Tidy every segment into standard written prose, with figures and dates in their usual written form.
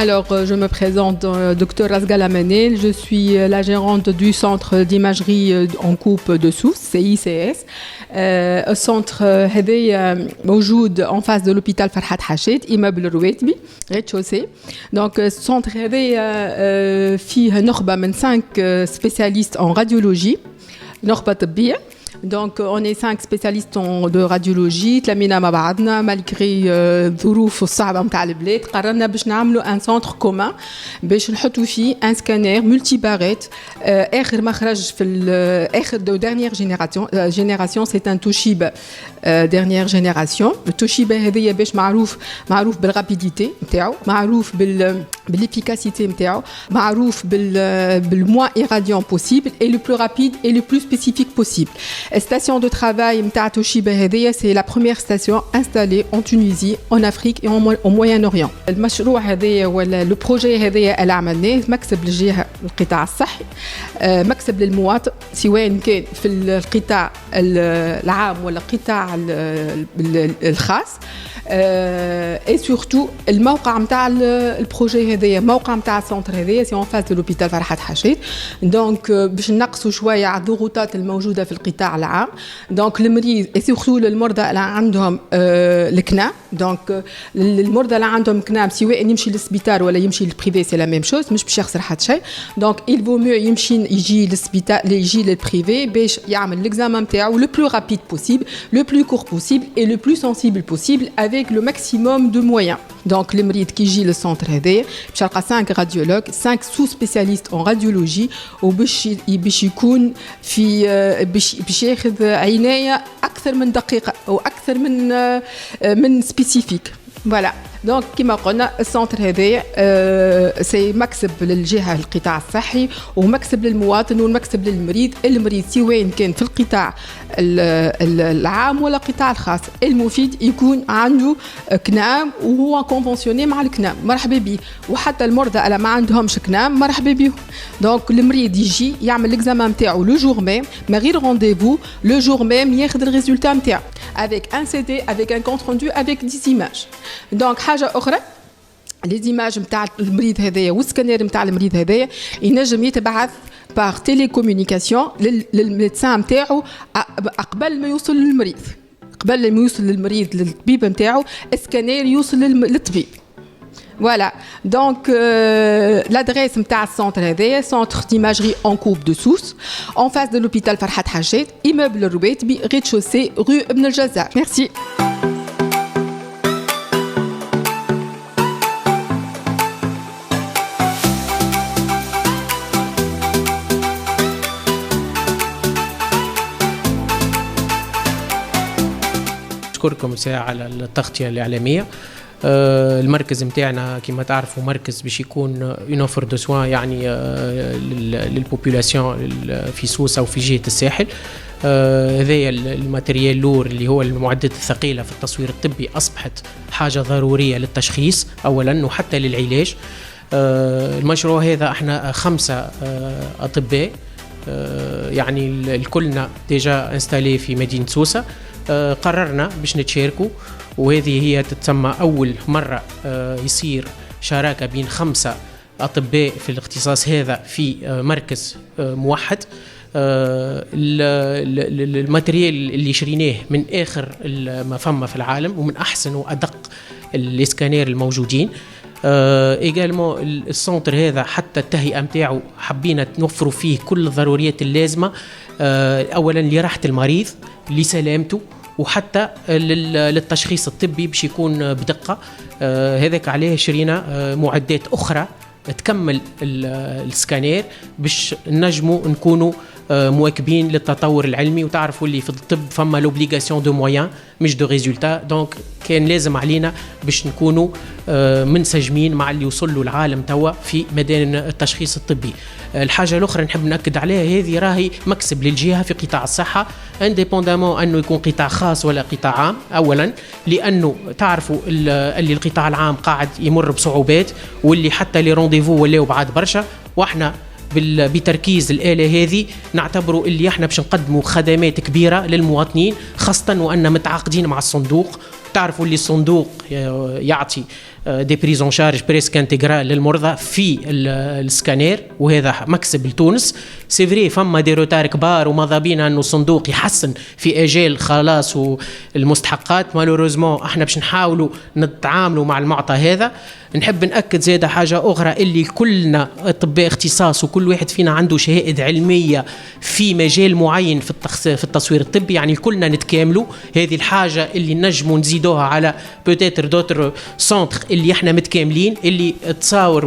Alors, je me présente, Dr Razgal Amanel. Je suis la gérante du centre d'imagerie en coupe de Sousse, CICS. السنتر هذايا موجود en face de l'hôpital فرحات حشيت immeuble الرواتبي rez-de-chaussée. Donc السنتر هذايا فيه نخبة من 5 spécialistes en radiologie, نخبة طبية. Donc on est 5 spécialistes de radiologie. تلمينا مع بعضنا malgré الظروف الصعبة متاع البلاد قررنا باش نعملوا un centre commun باش نحطوا فيه un scanner multibarrette. آخر مخرج في آخر de dernière génération c'est un Toshiba dernière génération. التوشيبا هذيا باش معروف بالرابيديتي نتاعو, معروف بالefficacité نتاعو, معروف بالmoins irradiant possible et le plus rapide et le plus spécifique possible. Station de travail متاع توشيبا هذيا c'est la première station installée en Tunisie, en Afrique et au Moyen-Orient. المشروع هذايا ولا le projet هذايا اللي عملناه مكسب للجهة القطاع الصحي, مكسب للمواطن سواء كان في القطاع العام ولا القطاع الخاص. et surtout الموقع متاع البروجي هذايا موقع متاع السنتر هذايا سي اون فاس دو لوبيتال فرحات حشيت. دونك باش نقصوا شويه على الضغوطات الموجوده في القطاع العام. دونك المريض اي سورتو للمرضى اللي عندهم الكنام. دونك المرضى اللي عندهم كنام سواء يمشي للسبيطار ولا يمشي للبريفي سي لا ميم شوز, مش باش يخسر حتى شيء. دونك il vaut mieux يجي للسبيطار يجي للبريفي باش يعمل ليكزامان نتاعو le plus rapide possible, le plus court possible et le plus sensible possible avec le maximum de moyens. Donc le مريض qui يجي للسنتر هذايا باش يلقى 5 radiologues, 5 sous-spécialistes en radiologie وباش يكون في باش ياخذ عناية أكثر من دقيقة أو أكثر من سبيسيفيك. فوالا دونك كما قلنا السنتر هذايا سي مكسب للجهه القطاع الصحي ومكسب للمواطن والمكسب للمريض. المريض سواء كان في القطاع العام ولا القطاع الخاص, المفيد يكون عنده كنام وهو كونفونسيوني مع الكنام مرحبا به, وحتى المرضى اللي ما عندهمش كنام مرحبا بهم. دونك المريض يجي يعمل ليكزامان نتاعو لو جور ميم من غير رونديفو, لو جور ميم ياخذ الريزولتا نتاعو avec un CD, avec un compte rendu, avec 10 images. Donc حاجه اخرى لي زيماج نتاع المريض هذايا والسكانير نتاع المريض هذايا ينجم يتبعث باغ تيليكومونيكاسيون للميدسان نتاعو قبل ما يوصل للمريض, قبل ما يوصل للمريض للطبيب نتاعو السكانير يوصل للطبيب. Voilà, donc l'adresse نتاع السنتر هذايا centre d'imagerie en coupe de Sousse, en face de l'hôpital فرحات حشيت, immeuble الرواتبي, rez-de-chaussée, rue ابن الجزار. Merci. أشكركم ساعة على التغطية الإعلامية. المركز متاعنا كما تعرفوا مركز باش يكون اون اوفر دو سوان يعني للبوبولاسيون في سوسه وفي جهه الساحل. هذايا الماتريال لور اللي هو المعدات الثقيله في التصوير الطبي اصبحت حاجه ضروريه للتشخيص اولا وحتى للعلاج. المشروع هذا احنا 5 اطباء يعني الكلنا ديجا انستالي في مدينه سوسه. قررنا باش نتشاركوا, وهذه هي تتسمى أول مرة يصير شراكة بين 5 أطباء في الاختصاص هذا في مركز موحد. الماتريال اللي شريناه من آخر ما فما في العالم ومن أحسن وأدق الإسكانير الموجودين. إيجالمو السنتر هذا حتى التهيئة متاعه حبينا نوفروا فيه كل الضروريات اللازمة, أولا لراحة المريض, لسلامته, وحتى للتشخيص الطبي باش يكون بدقة. هذاك عليه شرينا معدات أخرى تكمل السكانير باش نجموا نكونوا مواكبين للتطور العلمي. وتعرفوا اللي في الطب فما لوبليغاسيون دو مويان مش دو ريزولتا, دونك كان لازم علينا باش نكونوا منسجمين مع اللي وصلوا العالم توا في ميدان التشخيص الطبي. الحاجة الأخرى نحب نأكد عليها, هذه راهي مكسب للجهة في قطاع الصحة انديبوندامون أنه يكون قطاع خاص ولا قطاع عام. أولا لأنه تعرفوا اللي القطاع العام قاعد يمر بصعوبات, واللي حتى لي رونديفو ولاو بعد برشا, واحنا بتركيز الآلة هذه نعتبروا اللي احنا باش نقدموا خدمات كبيرة للمواطنين, خاصة وأن متعاقدين مع الصندوق تعرفوا اللي الصندوق يعطي دي بريزون شارج بريسك انتجرال للمرضى في السكانير، وهذا مكسب لتونس. سي فري فما دي روتار كبار وماذا بينا انه الصندوق يحسن في اجال خلاص والمستحقات. مالوروزمون احنا باش نحاولوا نتعاملوا مع المعطى هذا. نحب نأكد زيادة حاجة أخرى، اللي كلنا أطباء اختصاص وكل واحد فينا عنده شهادة علمية في مجال معين في التصوير الطبي، يعني كلنا نتكاملوا. هذه الحاجة اللي نجموا نزيدوها على بوتيتر دوتر سونتر اللي احنا متكاملين، اللي تصاور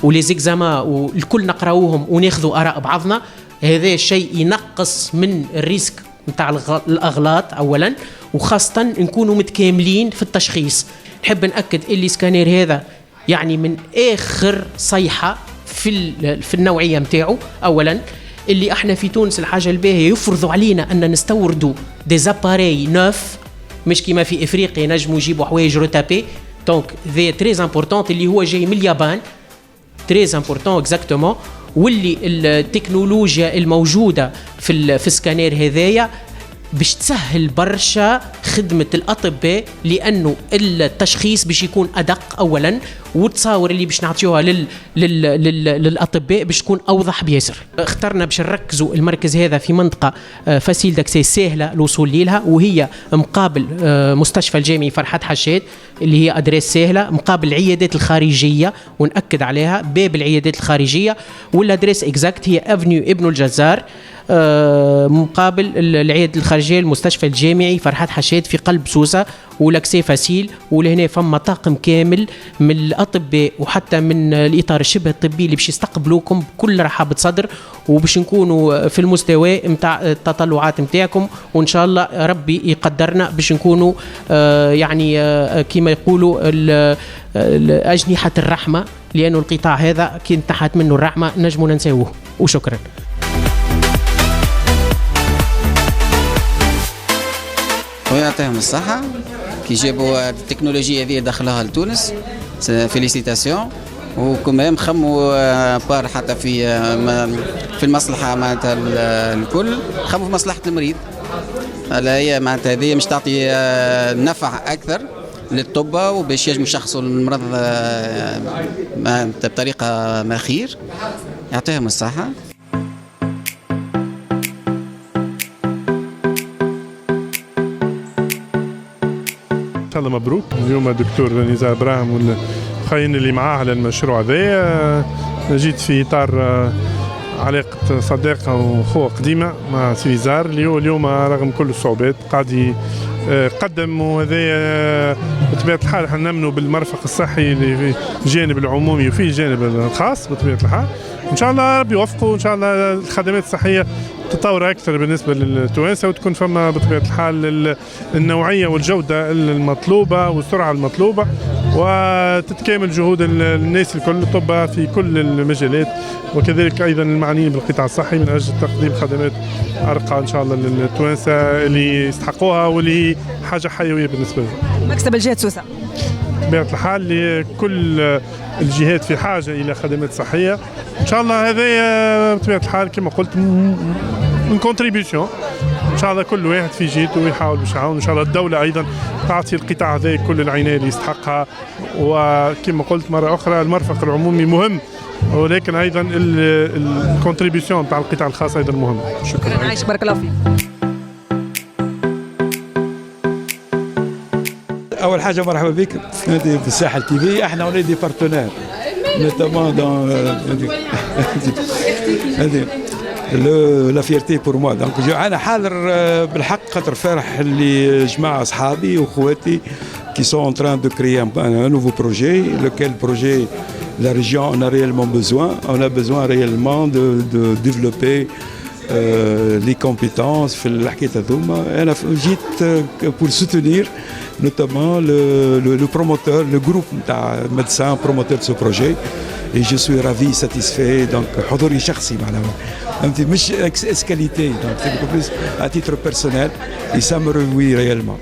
وليزيكزاما والكل نقراوهم وناخذوا آراء بعضنا. هذا الشيء ينقص من الريسك نتاع الأغلاط أولا، وخاصة نكونوا متكاملين في التشخيص. نحب نأكد اللي سكانير هذا يعني من آخر صيحة في النوعية متاعه. أولا اللي احنا في تونس الحاجة الباهية يفرضوا علينا أن نستوردوا دي زاباري نوف، مش كما في إفريقيا نجموا يجيبوا حوايج روتابي. دونك ذي تريز امبورتانت اللي هو جاي من اليابان، تريز امبورتان اكزاكتومون. واللي التكنولوجيا الموجودة في السكانير هذايا باش تسهل برشا خدمة الأطباء، لأنه التشخيص باش يكون أدق أولا، والتصاور اللي باش نعطيوها للأطباء باش تكون أوضح بيسر. اخترنا باش نركزوا المركز هذا في منطقة فاسيل داكسي سهلة الوصول ليها، وهي مقابل مستشفى الجامعي فرحات حشاد اللي هي أدريس سهلة، مقابل العيادات الخارجية، ونأكد عليها باب العيادات الخارجية. والأدريس إكزاكت هي أفنيو ابن الجزار، مقابل العيادة الخارجية المستشفى الجامعي فرحات حشاد في قلب سوسة، ولاكسي فاسيل. ولهنا فما طاقم كامل من الأطباء وحتى من الإطار الشبه الطبي اللي باش يستقبلوكم بكل رحابة صدر، وباش نكونوا في المستوى متاع التطلعات متاعكم. وإن شاء الله ربي يقدرنا باش نكونوا يعني كما يقولوا أجنحة الرحمة، لأنه القطاع هذا كي انتحت منه الرحمة نجموا ننساوه. وشكرا. ويعطيهم الصحة كي جابوا التكنولوجيا هذه دخلها لتونس، فيليسيتاسيون. وكمان خموا بار حتى في المصلحة معناتها الكل، خموا في مصلحة المريض. هي معناتها هذه مش تعطي نفع أكثر للطب، وباش يجموا يشخصوا المرض بطريقة ما خير. يعطيهم الصحة. إن شاء الله مبروك. اليوم الدكتور نزار إبراهيم والخاين اللي معاه على المشروع هذا. جيت في إطار علاقة صداقة وأخوة قديمة مع سيزار اليوم رغم كل الصعوبات قاعد قدم. وهذا بطبيعة الحال احنا نؤمنوا بالمرفق الصحي اللي في الجانب العمومي وفي الجانب الخاص بطبيعة الحال. إن شاء الله ربي يوفقه، وإن شاء الله الخدمات الصحية تطور أكثر بالنسبة للتوانسة، وتكون فما بطبيعة الحال النوعية والجودة المطلوبة والسرعة المطلوبة، وتتكامل جهود الناس الكل الطب في كل المجالات، وكذلك أيضا المعنيين بالقطاع الصحي من أجل تقديم خدمات أرقى إن شاء الله للتوانسة اللي يستحقوها، واللي حاجة حيوية بالنسبة لهم. مكسب الجهات سوسة بطبيعة الحال لكل الجهات في حاجة إلى خدمات صحية. إن شاء الله هذا بطبيعة الحال كما قلت من كونتريبيوشن. إن شاء الله كل واحد في جهته ويحاول باش يعاون. إن شاء الله الدولة أيضا تعطي القطاع هذا كل العناية اللي يستحقها، وكما قلت مرة أخرى المرفق العمومي مهم، ولكن أيضا الكونتريبيوشن تاع القطاع الخاص أيضا مهم. شكرا. عايشك بارك الله فيك. اول حاجه مرحبا بك في الساحل تي في. احنا اون دي بارتنير نوتامون دون هذه لا فيرتي بور موا. دونك انا حاضر بالحق خاطر فرح اللي جماعه اصحابي واخواتي qui sont en train de créer un nouveau projet, lequel projet la région en a réellement besoin. On a besoin réellement de développer les compétences في الحكايه هذوما. انا جيت pour soutenir notamment le promoteur, le groupe de médecins promoteurs de ce projet, et je suis ravi, satisfait. Donc حضوري شخصي معناها مش escalité, donc c'est beaucoup plus à titre personnel, et ça me réjouit réellement.